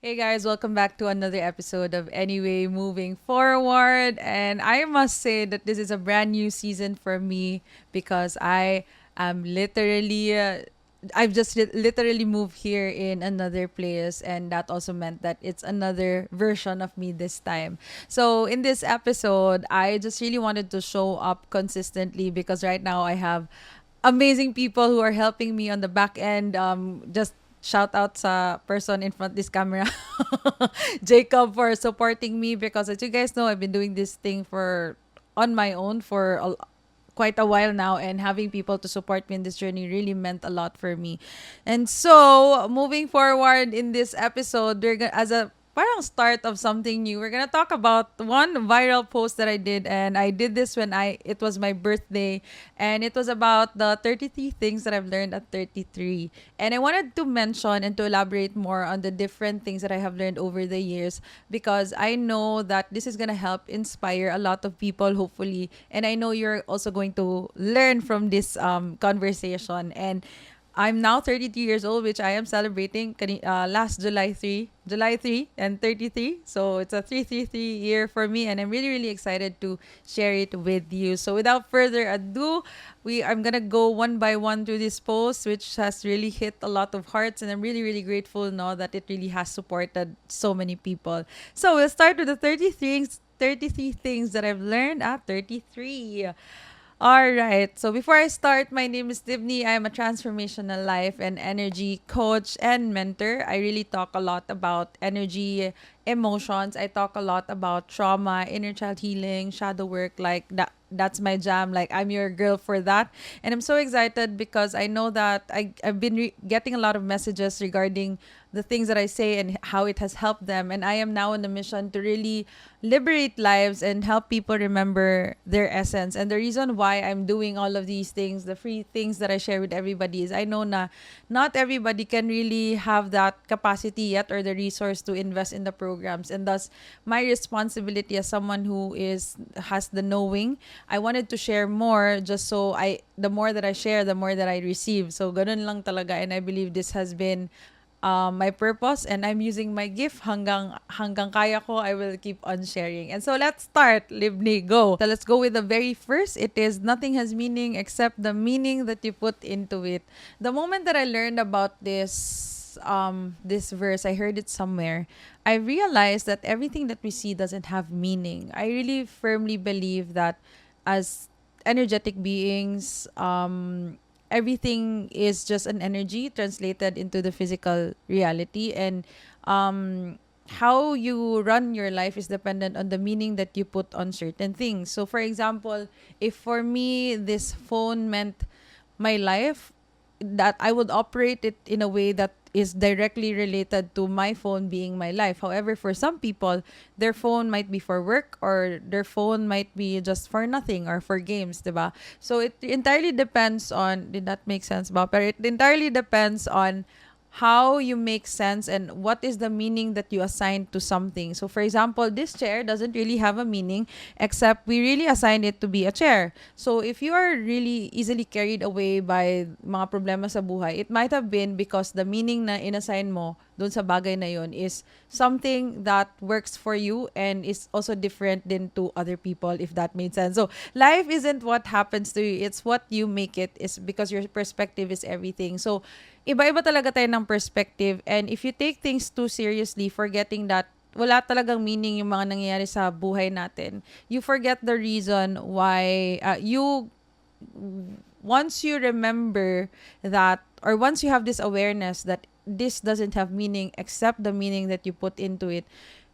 Hey guys, welcome back to another episode of Anyway Moving Forward. And I must say that this is a brand new season for me because I am I've just literally moved here in another place, and that also meant that it's another version of me this time. So, in this episode, I just really wanted to show up consistently because right now I have amazing people who are helping me on the back end. Just shout out sa person in front of this camera, Jacob, for supporting me because as you guys know, I've been doing this thing for on my own for quite a while now, and having people to support me in this journey really meant a lot for me. And so, moving forward in this episode, we're gonna, as a parang start of something new, we're gonna talk about one viral post that I did, and I did this when it was my birthday, and it was about the 33 things that I've learned at 33. And I wanted to mention and to elaborate more on the different things that I have learned over the years because I know that this is gonna help inspire a lot of people, hopefully, and I know you're also going to learn from this conversation. And I'm now 32 years old, which I am celebrating last July 3 and 33. So it's a 333 year for me, and I'm really really excited to share it with you. So without further ado, I'm going to go one by one through this post, which has really hit a lot of hearts, and I'm really really grateful now that it really has supported so many people. So we'll start with the 33 things that I've learned at 33. All right. So before I start, my name is Libni. I'm a transformational life and energy coach and mentor. I really talk a lot about energy, emotions. I talk a lot about trauma, inner child healing, shadow work. Like that's my jam. Like I'm your girl for that. And I'm so excited because I know that I've been getting a lot of messages regarding the things that I say and how it has helped them. And I am now on a mission to really liberate lives and help people remember their essence. And the reason why I'm doing all of these things, the free things that I share with everybody, is I know na not everybody can really have that capacity yet or the resource to invest in the programs. And thus, my responsibility as someone who has the knowing, I wanted to share more just so the more that I share, the more that I receive. So ganun lang talaga. And I believe this has been my purpose, and I'm using my gift hanggang kaya ko. I will keep on sharing. And so let's start. Libni, go. So let's go with the very first. It is nothing has meaning except the meaning that you put into it. The moment that I learned about this verse, I heard it somewhere. I realized that everything that we see doesn't have meaning. I really firmly believe that as energetic beings, everything is just an energy translated into the physical reality, and how you run your life is dependent on the meaning that you put on certain things. So for example, if for me this phone meant my life, that I would operate it in a way that is directly related to my phone being my life. However, for some people, their phone might be for work, or their phone might be just for nothing or for games, diba? So it entirely depends on, did that make sense, ba? But it entirely depends on how you make sense and what is the meaning that you assign to something. So for example, this chair doesn't really have a meaning except we really assign it to be a chair. So if you are really easily carried away by mga problema sa buhay, it might have been because the meaning na inassign mo dun sa bagay na yon is something that works for you and is also different than to other people, if that made sense. So life isn't what happens to you, it's what you make it, is because your perspective is everything. So iba-iba talaga tayo ng perspective, and if you take things too seriously, forgetting that wala talagang meaning yung mga nangyayari sa buhay natin, you forget the reason why you once you remember that, or once you have this awareness that this doesn't have meaning except the meaning that you put into it,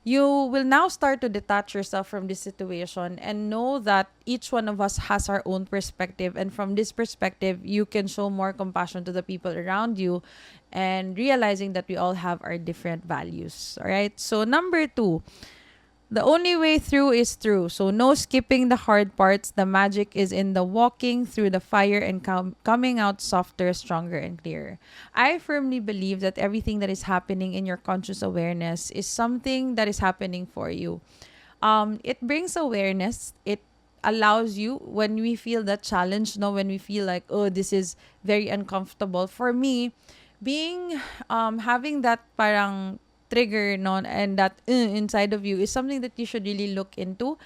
you will now start to detach yourself from this situation and know that each one of us has our own perspective. And from this perspective, you can show more compassion to the people around you, and realizing that we all have our different values. All right. So, number two, the only way through is through. So no skipping the hard parts. The magic is in the walking through the fire and coming out softer, stronger, and clearer. I firmly believe that everything that is happening in your conscious awareness is something that is happening for you. It brings awareness. It allows you, when we feel that challenge, no, when we feel like, oh, this is very uncomfortable. For me, being having that parang trigger, no, and that inside of you is something that you should really look into.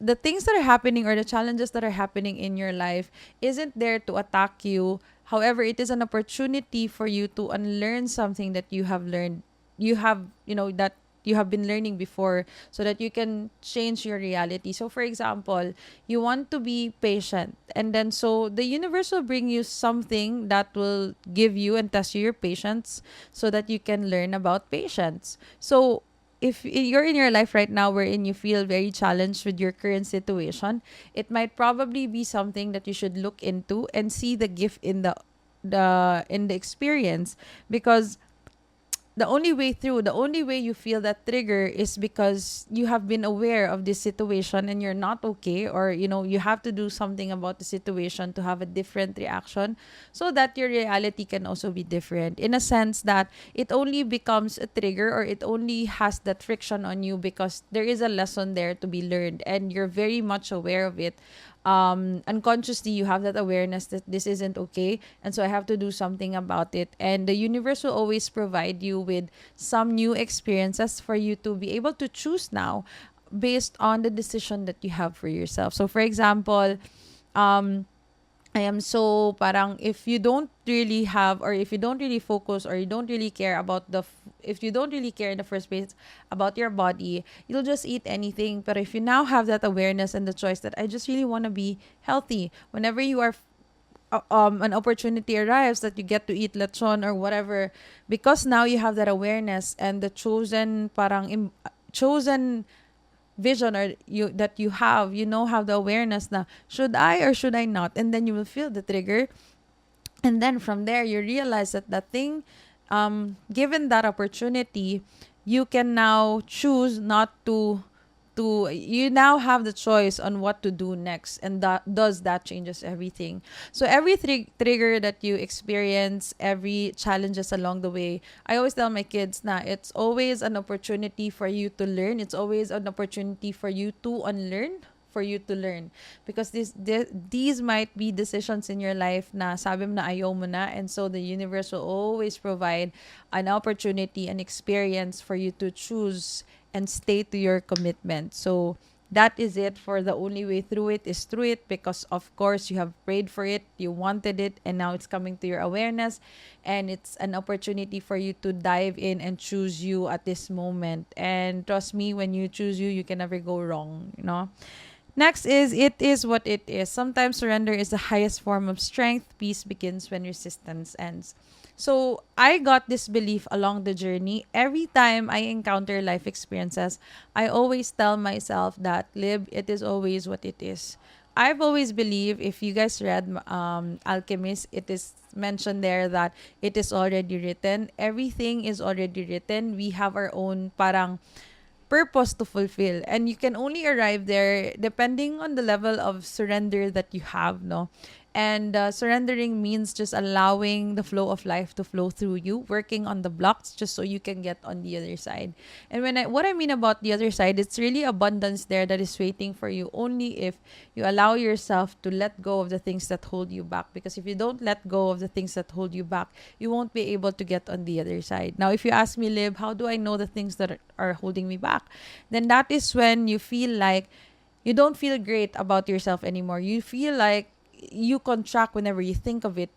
The things that are happening or the challenges that are happening in your life isn't there to attack you. However, it is an opportunity for you to unlearn something that you have learned. You have, that you have been learning before, so that you can change your reality. So, for example, you want to be patient, and then so the universe will bring you something that will give you and test your patience so that you can learn about patience. So, if you're in your life right now wherein you feel very challenged with your current situation, it might probably be something that you should look into and see the gift in the experience, because the only way you feel that trigger is because you have been aware of this situation and you're not okay, or you have to do something about the situation to have a different reaction, so that your reality can also be different, in a sense that it only becomes a trigger, or it only has that friction on you because there is a lesson there to be learned and you're very much aware of it. Unconsciously you have that awareness that this isn't okay, and so I have to do something about it, and the universe will always provide you with some new experiences for you to be able to choose now based on the decision that you have for yourself. So for example, um I am so parang, if you don't really have, or if you don't really focus, or you don't really care about if you don't really care in the first place about your body, you'll just eat anything. But if you now have that awareness and the choice that I just really want to be healthy, whenever you are an opportunity arrives that you get to eat lechon or whatever, because now you have that awareness and the chosen chosen vision, or you have, have the awareness na should I or should I not, and then you will feel the trigger, and then from there you realize that that thing, given that opportunity, you can now choose not to you now have the choice on what to do next, and that changes everything. So every trigger that you experience, every challenges along the way, I always tell my kids na it's always an opportunity for you to learn, it's always an opportunity for you to unlearn, for you to learn, because these might be decisions in your life na sabi mo na ayaw mo na, and so the universe will always provide an opportunity, an experience for you to choose and stay to your commitment. So that is it. For the only way through it is through it, because of course you have prayed for it, you wanted it, and now it's coming to your awareness, and it's an opportunity for you to dive in and choose you at this moment. And trust me, when you choose you can never go wrong. Next is, it is what it is. Sometimes surrender is the highest form of strength. Peace begins when resistance ends. So I got this belief along the journey. Every time I encounter life experiences, I always tell myself that, Lib, it is always what it is. I've always believed, if you guys read Alchemist, it is mentioned there that it is already written. Everything is already written. We have our own parang purpose to fulfill, and you can only arrive there depending on the level of surrender that you have, no. And surrendering means just allowing the flow of life to flow through you, working on the blocks just so you can get on the other side. And what I mean about the other side, it's really abundance there that is waiting for you, only if you allow yourself to let go of the things that hold you back. Because if you don't let go of the things that hold you back, you won't be able to get on the other side. Now, if you ask me, Lib, how do I know the things that are holding me back? Then that is when you feel like you don't feel great about yourself anymore. You feel like you contract whenever you think of it.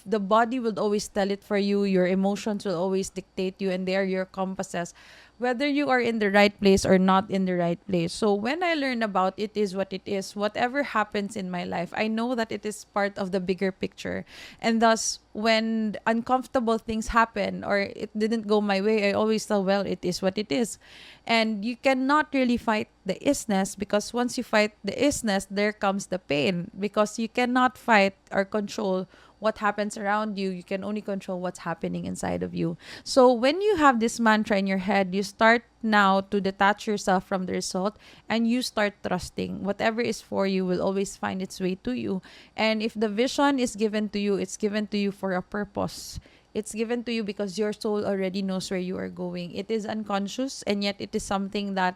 The body will always tell it for you. Your emotions will always dictate you, and they are your compasses, whether you are in the right place or not in the right place. So when I learn about it is what it is, whatever happens in my life, I know that it is part of the bigger picture. And thus, when uncomfortable things happen or it didn't go my way, I always tell, well, it is what it is. And you cannot really fight the isness, because once you fight the isness, there comes the pain, because you cannot fight or control what happens around you. You can only control what's happening inside of you. So when you have this mantra in your head, you start now to detach yourself from the result, and you start trusting whatever is for you will always find its way to you. And if the vision is given to you, it's given to you for a purpose. It's given to you because your soul already knows where you are going. It is unconscious, and yet it is something that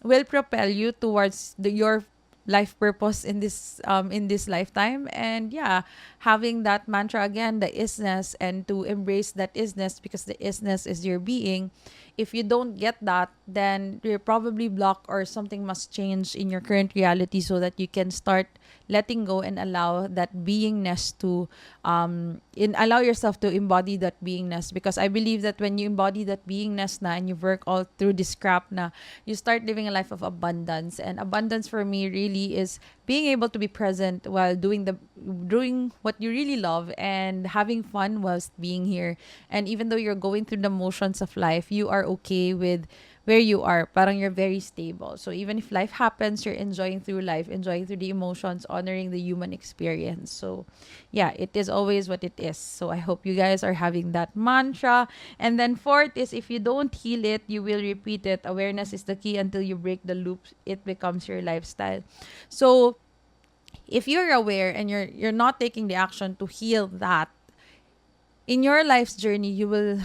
will propel you towards your life purpose in this lifetime. And yeah, having that mantra again, the isness, and to embrace that isness, because the isness is your being, if you don't get that, then you're probably blocked or something must change in your current reality so that you can start letting go and allow that beingness to allow yourself to embody that beingness, because I believe that when you embody that beingness na and you work all through this crap na, you start living a life of abundance. And abundance for me really is being able to be present while doing what you really love and having fun whilst being here. And even though you're going through the motions of life, you are okay with where you are. Parang you're very stable. So even if life happens, you're enjoying through life, enjoying through the emotions, honoring the human experience. So yeah, it is always what it is. So I hope you guys are having that mantra. And then fourth is, if you don't heal it, you will repeat it. Awareness is the key. Until you break the loop, it becomes your lifestyle. So if you're aware and you're not taking the action to heal that in your life's journey, you will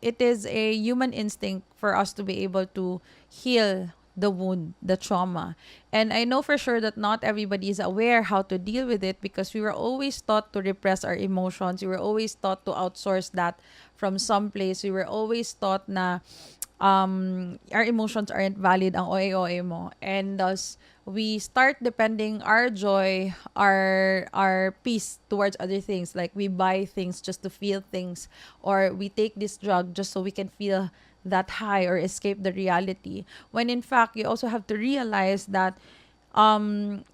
it is a human instinct for us to be able to heal the wound, the trauma. And I know for sure that not everybody is aware how to deal with it, because we were always taught to repress our emotions. We were always taught to outsource that from some place. We were always taught na our emotions aren't valid, ang OA mo. And thus, we start depending our joy, our peace towards other things. Like we buy things just to feel things, or we take this drug just so we can feel that high or escape the reality. When in fact, you also have to realize that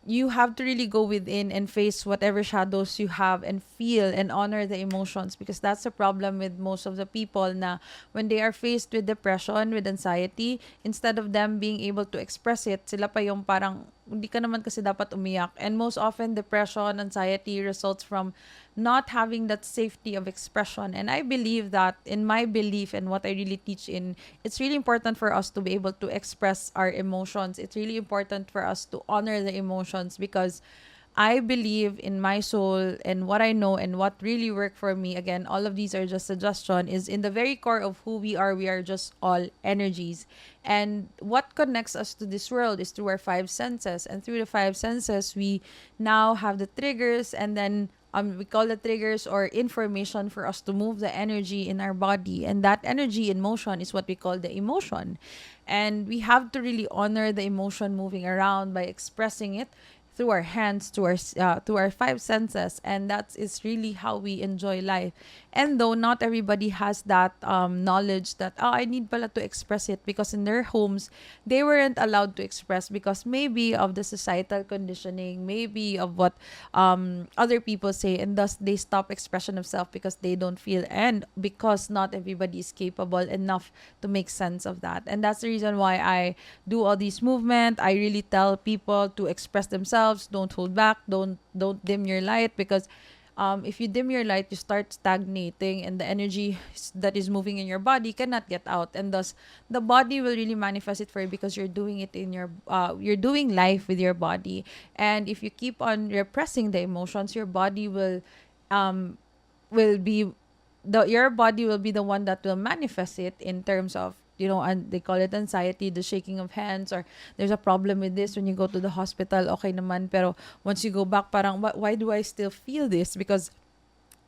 you have to really go within and face whatever shadows you have and feel and honor the emotions, because that's the problem with most of the people na when they are faced with depression, with anxiety, instead of them being able to express it, sila pa yung parang hindi ka naman kasi dapat umiyak. And most often depression, anxiety results from not having that safety of expression. And I believe that, in my belief and what I really teach in, it's really important for us to be able to express our emotions. It's really important for us to honor the emotions, because I believe in my soul and what I know and what really worked for me. Again, all of these are just suggestion. Is in the very core of who we are just all energies. And what connects us to this world is through our five senses. And through the five senses, we now have the triggers, and then we call the triggers or information for us to move the energy in our body. And that energy in motion is what we call the emotion. And we have to really honor the emotion moving around by expressing it through our hands, to our five senses. And that is really how we enjoy life. And though not everybody has that knowledge that, oh, I need pala to express it, because in their homes they weren't allowed to express, because maybe of the societal conditioning, maybe of what other people say, and thus they stop expression of self because they don't feel, and because not everybody is capable enough to make sense of that. And that's the reason why I do all these movement. I really tell people to express themselves. Don't hold back. Don't dim your light, because if you dim your light, you start stagnating, and the energy that is moving in your body cannot get out, and thus the body will really manifest it for you, because you're doing it in your you're doing life with your body. And if you keep on repressing the emotions, your body um be your body will be the one that will manifest it in terms of, and they call it anxiety, the shaking of hands, or there's a problem with this. When you go to the hospital, okay naman, pero once you go back, parang why do I still feel this? Because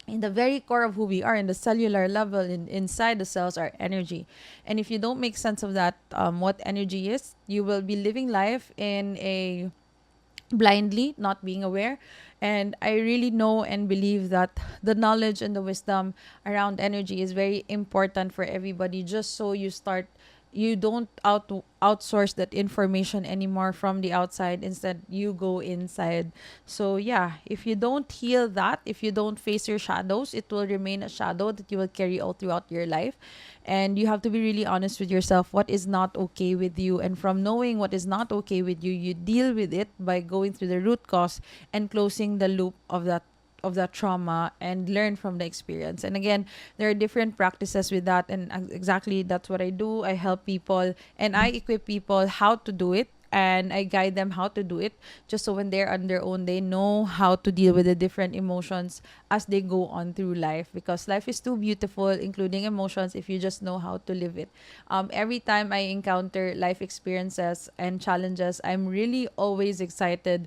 in the very core of who we are, in the cellular level, inside the cells, are energy. And if you don't make sense of that, what energy is, you will be living life in a blindly, not being aware. And I really know and believe that the knowledge and the wisdom around energy is very important for everybody, just so you don't outsource that information anymore from the outside. Instead, you go inside. So yeah, if you don't heal that, if you don't face your shadows, it will remain a shadow that you will carry all throughout your life. And you have to be really honest with yourself, what is not okay with you. And from knowing what is not okay with you, you deal with it by going through the root cause and closing the loop of that trauma, and learn from the experience. And again, there are different practices with that, and exactly that's what I do. I help people and I equip people how to do it, and I guide them how to do it, just so when they're on their own, they know how to deal with the different emotions as they go on through life, because life is too beautiful, including emotions, if you just know how to live it. Every time I encounter life experiences and challenges, I'm really always excited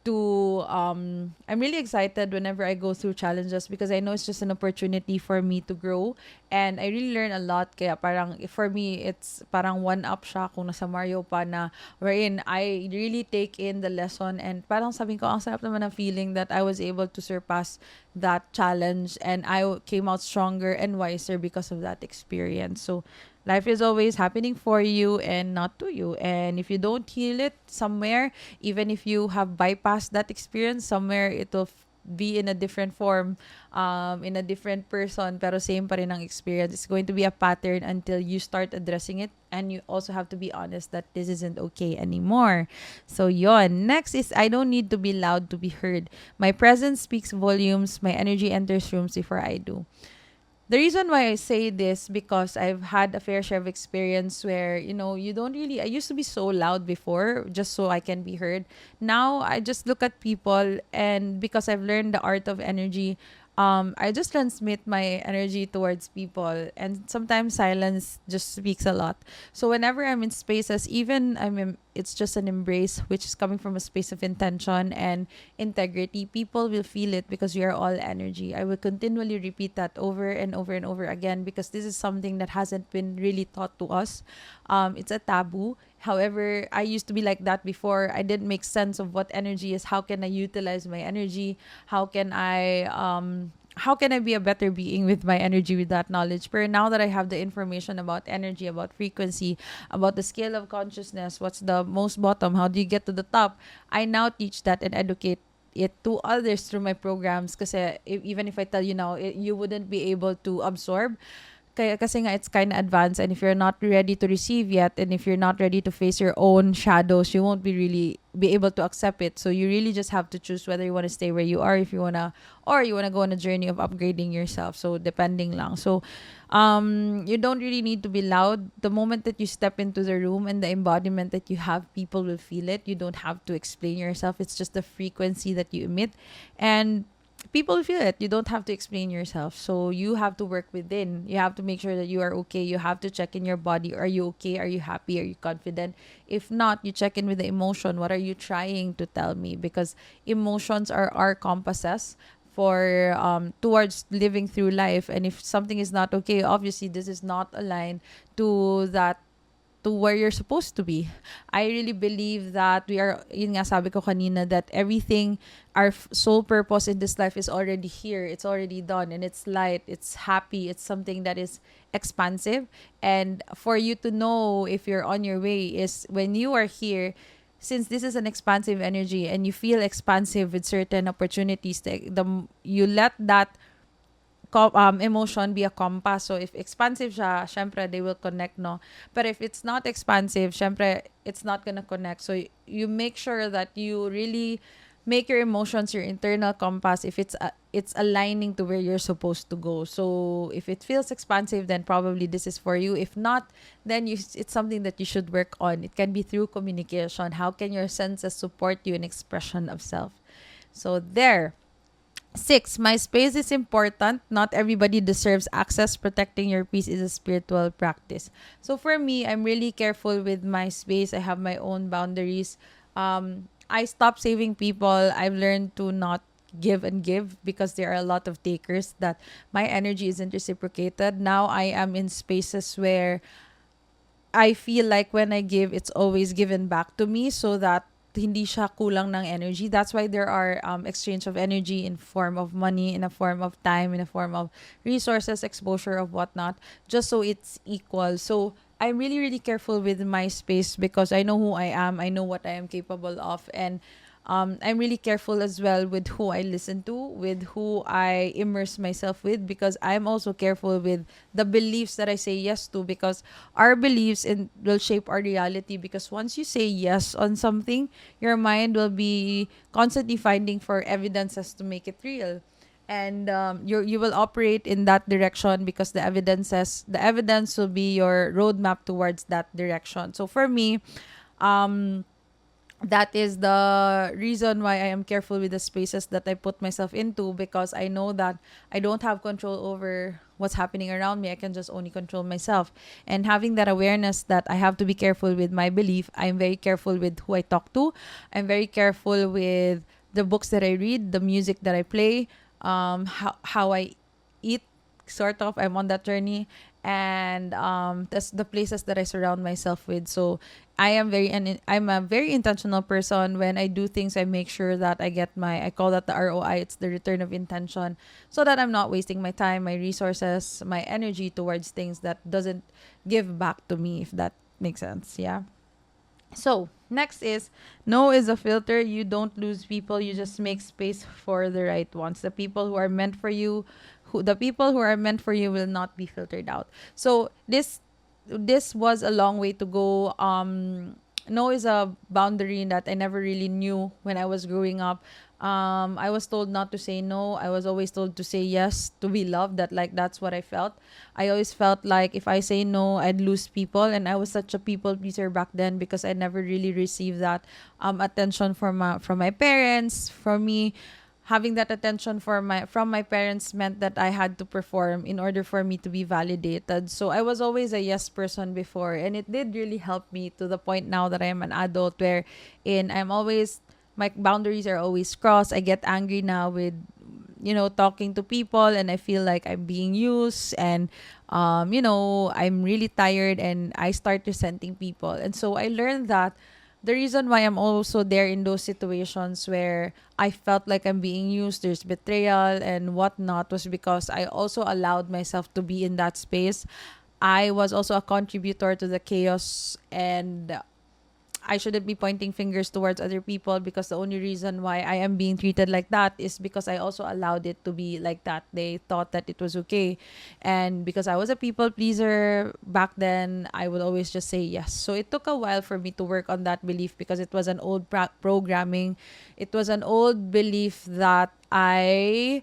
I'm really excited whenever I go through challenges because I know it's just an opportunity for me to grow, and I really learn a lot. Kaya parang for me it's parang one up siya kung nasa Mario pa na, wherein I really take in the lesson, and parang sabi ko ang sarap naman ng feeling that I was able to surpass that challenge, and came out stronger and wiser because of that experience. So life is always happening for you and not to you. And if you don't heal it somewhere, even if you have bypassed that experience somewhere, it'll be in a different form, in a different person, pero same pa rin ang experience. It's going to be a pattern until you start addressing it, and you also have to be honest that this isn't okay anymore. So yon. Next is I don't need to be loud to be heard. My presence speaks volumes. My energy enters rooms before I do. The reason why I say this because I've had a fair share of experience where, you don't really, I used to be so loud before just so I can be heard. Now I just look at people, and because I've learned the art of energy, I just transmit my energy towards people, and sometimes silence just speaks a lot. So whenever I'm in spaces, even it's just an embrace, which is coming from a space of intention and integrity, people will feel it because we are all energy. I will continually repeat that over and over and over again because this is something that hasn't been really taught to us. It's a taboo. However, I used to be like that before. I didn't make sense of what energy is. How can I utilize my energy? How can I be a better being with my energy with that knowledge? But now that I have the information about energy, about frequency, about the scale of consciousness, what's the most bottom, how do you get to the top? I now teach that and educate it to others through my programs. Kasi even if I tell you now, you wouldn't be able to absorb. Kaya kasi nga it's kind of advanced, and if you're not ready to receive yet, and if you're not ready to face your own shadows, you won't be really be able to accept it. So you really just have to choose whether you want to stay where you are, if you wanna, or you wanna go on a journey of upgrading yourself. So depending lang. So you don't really need to be loud. The moment that you step into the room and the embodiment that you have, people will feel it. You don't have to explain yourself. It's just the frequency that you emit, and people feel it. You don't have to explain yourself. So you have to work within. You have to make sure that you are okay. You have to check in your body. Are you okay? Are you happy? Are you confident? If not, you check in with the emotion. What are you trying to tell me? Because emotions are our compasses for towards living through life. And if something is not okay, obviously this is not aligned to that, to where you're supposed to be. I really believe that we are, yun nga sabi ko kanina, that everything, our sole purpose in this life is already here. It's already done, and it's light, it's happy, it's something that is expansive. And for you to know if you're on your way is when you are here, since this is an expansive energy and you feel expansive with certain opportunities, you let that emotion be a compass. So if expansive siya, syempre they will connect, no? But if it's not expansive, syempre it's not gonna connect. So you make sure that you really make your emotions your internal compass if it's aligning to where you're supposed to go. So if it feels expansive, then probably this is for you. If not, then it's something that you should work on. It can be through communication. How can your senses support you in expression of self? So there. 6, my space is important. Not everybody deserves access. Protecting your peace is a spiritual practice. So for me, I'm really careful with my space. I have my own boundaries. I stopped saving people. I've learned to not give and give because there are a lot of takers that my energy isn't reciprocated. Now I am in spaces where I feel like when I give, it's always given back to me so that hindi siya kulang ng energy. That's why there are exchange of energy in form of money, in a form of time, in a form of resources, exposure of whatnot, just so it's equal. So I'm really, really careful with my space because I know who I am. I know what I am capable of. And I'm really careful as well with who I listen to, with who I immerse myself with, because I'm also careful with the beliefs that I say yes to, because our beliefs will shape our reality. Because once you say yes on something, your mind will be constantly finding for evidences to make it real. And you will operate in that direction because the evidence will be your roadmap towards that direction. So for me, um that is the reason why I am careful with the spaces that I put myself into, because I know that I don't have control over what's happening around me. I can just only control myself. And having that awareness that I have to be careful with my belief, I'm very careful with who I talk to. I'm very careful with the books that I read, the music that I play, how I eat, sort of. I'm on that journey. And that's the places that I surround myself with. So I'm a very intentional person. When I do things, I make sure that I get I call that the ROI, it's the return of intention, so that I'm not wasting my time, my resources, my energy towards things that doesn't give back to me, if that makes sense. Yeah. So, next is, no is a filter. You don't lose people, you just make space for the right ones. The people who are meant for you, the people who are meant for you will not be filtered out. So, this was a long way to go. No is a boundary that I never really knew when I was growing up. I was told not to say no. I was always told to say yes to be loved. That's what I felt. I always felt like if I say no, I'd lose people, and I was such a people pleaser back then because I never really received that attention from my parents. From me, having that attention from my parents meant that I had to perform in order for me to be validated. So I was always a yes person before, and it did really help me to the point now that I am an adult, where in I'm always my boundaries are always crossed. I get angry now with talking to people, and I feel like I'm being used, and I'm really tired, and I start resenting people. And so I learned that the reason why I'm also there in those situations where I felt like I'm being used, there's betrayal and whatnot, was because I also allowed myself to be in that space. I was also a contributor to the chaos, and I shouldn't be pointing fingers towards other people, because the only reason why I am being treated like that is because I also allowed it to be like that. They thought that it was okay. And because I was a people pleaser back then, I would always just say yes. So it took a while for me to work on that belief, because it was an old programming. It was an old belief that I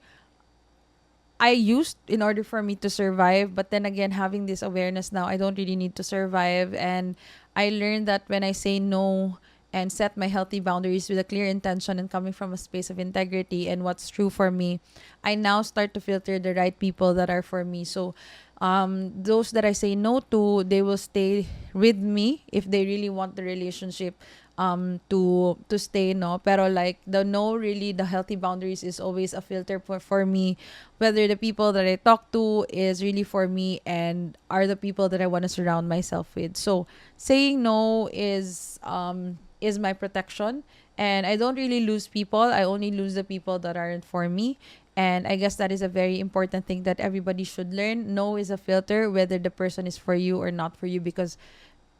used in order for me to survive. But then again, having this awareness now, I don't really need to survive. And I learned that when I say no and set my healthy boundaries with a clear intention and coming from a space of integrity and what's true for me, I now start to filter the right people that are for me. So, those that I say no to, they will stay with me if they really want the relationship to stay, no. Pero like the no, really the healthy boundaries is always a filter for me, whether the people that I talk to is really for me and are the people that I want to surround myself with. So saying no is my protection, and I don't really lose people. I only lose the people that aren't for me. And I guess that is a very important thing that everybody should learn. No is a filter, whether the person is for you or not for you, because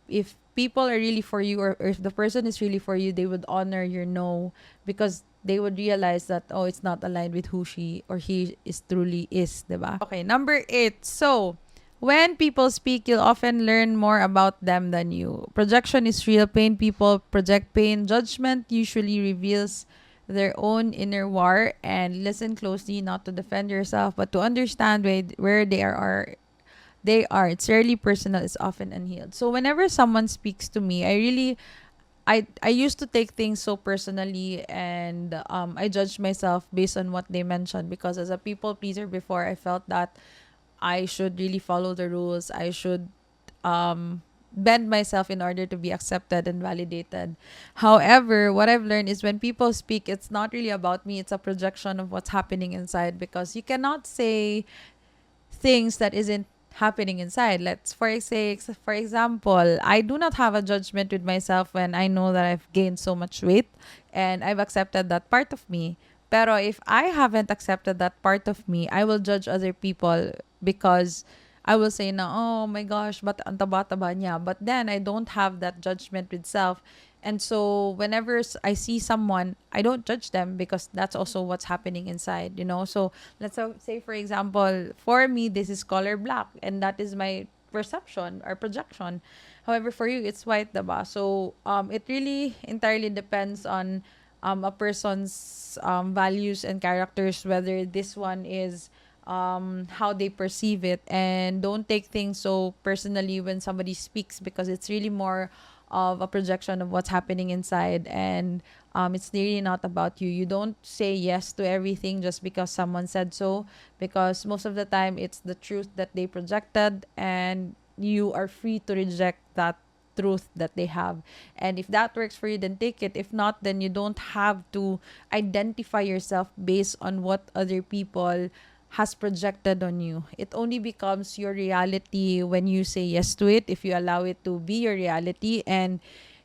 if people are really for you, or if the person is really for you, they would honor your no, because they would realize that, oh, it's not aligned with who she or he is truly is, diba? Okay, number 8. So, when people speak, you'll often learn more about them than you. Projection is real. Pain people project pain. Judgment usually reveals their own inner war. And listen closely, not to defend yourself, but to understand where they are. It's rarely personal, it's often unhealed. So whenever someone speaks to me, I used to take things so personally, and I judge myself based on what they mentioned, because as a people pleaser before, I felt that I should really follow the rules. I should bend myself in order to be accepted and validated. However, what I've learned is when people speak, it's not really about me, it's a projection of what's happening inside, because you cannot say things that isn't happening inside. Let's for example, I do not have a judgment with myself when I know that I've gained so much weight and I've accepted that part of me. Pero if I haven't accepted that part of me, I will judge other people, because I will say na, oh my gosh, but ang taba-taba niya. But then I don't have that judgment with self. And so whenever I see someone, I don't judge them, because that's also what's happening inside. So let's say, for example, for me, this is color black, and that is my perception or projection. However, for you, it's white, diba? So it really entirely depends on a person's values and characters, whether this one is how they perceive it. And don't take things so personally when somebody speaks, because it's really more of a projection of what's happening inside, and it's really not about you. You don't say yes to everything just because someone said so, because most of the time it's the truth that they projected, and you are free to reject that truth that they have. And if that works for you, then take it. If not, then you don't have to identify yourself based on what other people has projected on you. It only becomes your reality when you say yes to it, if you allow it to be your reality, and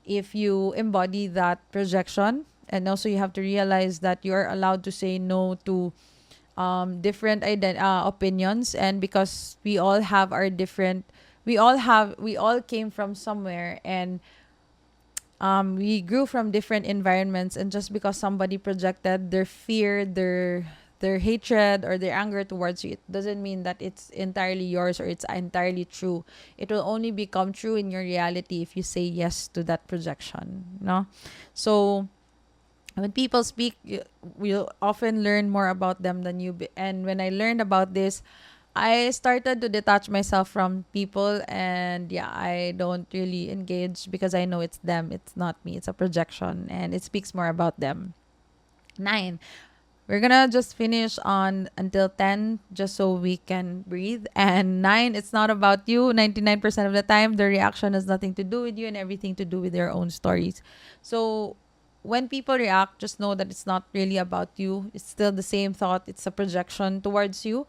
if you embody that projection. And also, you have to realize that you're allowed to say no to different opinions, and because we all have our different, we all came from somewhere, and we grew from different environments, and just because somebody projected their fear, their hatred or their anger towards you, it doesn't mean that it's entirely yours or it's entirely true. It will only become true in your reality if you say yes to that projection, no? So when people speak, we'll often learn more about them than you. And when I learned about this, I started to detach myself from people, and yeah, I don't really engage because I know it's them, it's not me, it's a projection, and it speaks more about them. Nine, we're gonna just finish on until 10 just so we can breathe. And 9, it's not about you. 99% of the time, the reaction has nothing to do with you and everything to do with their own stories. So when people react, just know that it's not really about you. It's still the same thought, it's a projection towards you.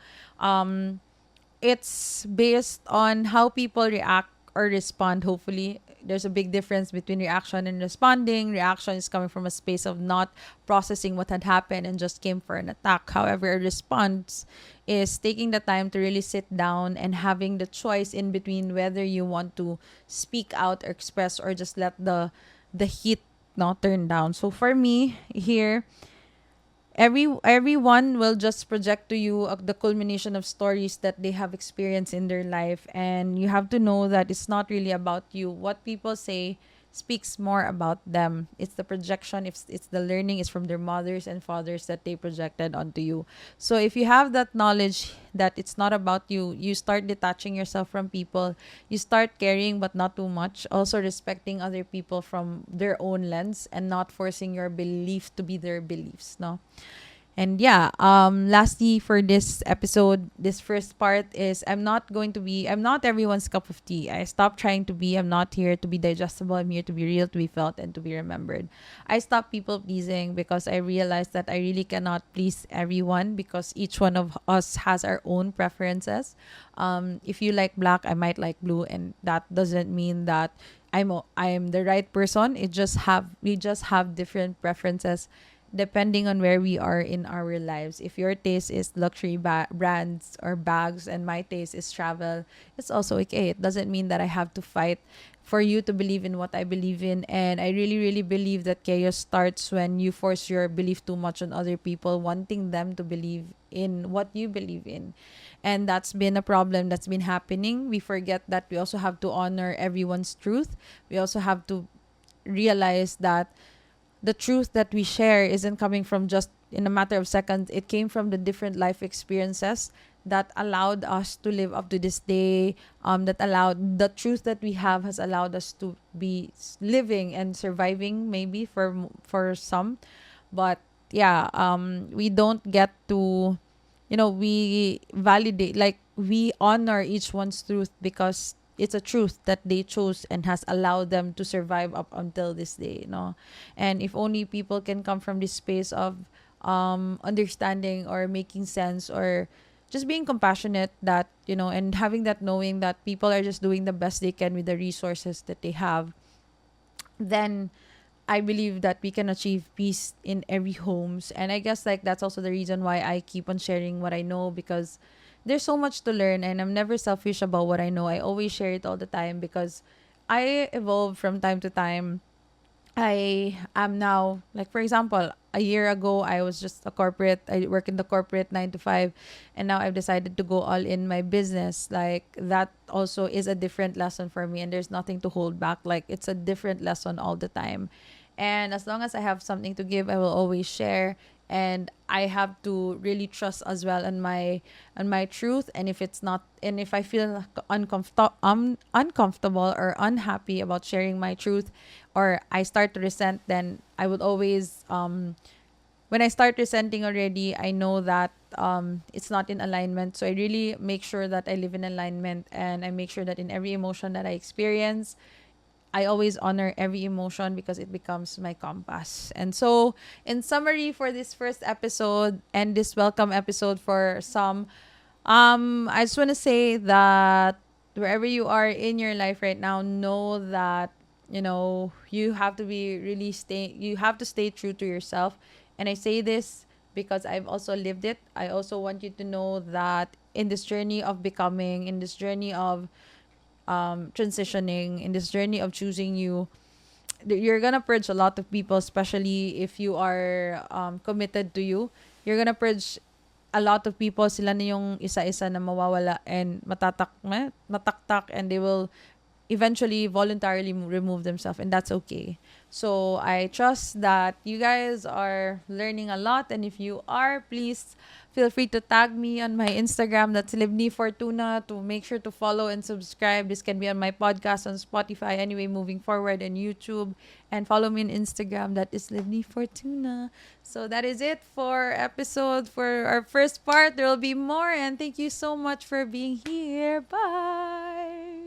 It's based on how people react or respond. Hopefully there's a big difference between reaction and responding. Reaction is coming from a space of not processing what had happened and just came for an attack. However, a response is taking the time to really sit down and having the choice in between whether you want to speak out or express, or just let the heat not turn down. So for me here, everyone will just project to you the culmination of stories that they have experienced in their life, and you have to know that it's not really about you. What people say speaks more about them. It's the projection, it's the learning is from their mothers and fathers that they projected onto you. So if you have that knowledge that it's not about you, you start detaching yourself from people. You start caring but not too much, also respecting other people from their own lens and not forcing your belief to be their beliefs, no? And yeah, lastly for this episode, this first part is I'm not everyone's cup of tea. I stopped trying to be. I'm not here to be digestible. I'm here to be real, to be felt, and to be remembered. I stopped people pleasing because I realized that I really cannot please everyone, because each one of us has our own preferences. If you like black, I might like blue, and that doesn't mean that I'm the right person. We just have different preferences depending on where we are in our lives. If your taste is luxury brands or bags and my taste is travel, it's also okay. It doesn't mean that I have to fight for you to believe in what I believe in. And I really, really believe that chaos starts when you force your belief too much on other people, wanting them to believe in what you believe in. And that's been a problem that's been happening. We forget that we also have to honor everyone's truth. We also have to realize that the truth that we share isn't coming from just in a matter of seconds. It came from the different life experiences that allowed us to live up to this day. That allowed the truth that we have has allowed us to be living and surviving, maybe for some. But yeah, we don't get to, we validate, like we honor each one's truth because it's a truth that they chose and has allowed them to survive up until this day. And if only people can come from this space of understanding or making sense, or just being compassionate, that and having that knowing that people are just doing the best they can with the resources that they have, then I believe that we can achieve peace in every homes. And I guess like that's also the reason why I keep on sharing what I know, because there's so much to learn, and I'm never selfish about what I know. I always share it all the time because I evolve from time to time. I am now, like, for example, a year ago, I was just a corporate. I work in the corporate 9 to 5, and now I've decided to go all in my business. Like, that also is a different lesson for me, and there's nothing to hold back. Like, it's a different lesson all the time. And as long as I have something to give, I will always share. and I have to really trust as well on my truth. And if it's not, and if I feel uncomfortable or unhappy about sharing my truth, or I start to resent, then I would always when I start resenting already, I know that it's not in alignment. So I really make sure that I live in alignment, and I make sure that in every emotion that I experience, I always honor every emotion because it becomes my compass. And so, in summary, for this first episode and this welcome episode for some, I just want to say that wherever you are in your life right now, know that you have to be really stay. You have to stay true to yourself. And I say this because I've also lived it. I also want you to know that in this journey of becoming, in this journey of transitioning, in this journey of choosing you, you're gonna purge a lot of people, especially if you are committed to you. You're gonna purge a lot of people. Sila na yung isa-isa na mawawala and mataktak, and they will eventually voluntarily remove themselves, and that's okay. So I trust that you guys are learning a lot, and if you are, please feel free to tag me on my Instagram, that's Libni Fortuna, to make sure to follow and subscribe. This can be on my podcast on Spotify, anyway, moving forward, and YouTube, and follow me on Instagram, that is Libni Fortuna. So that is it for our first part. There will be more, and thank you so much for being here. Bye.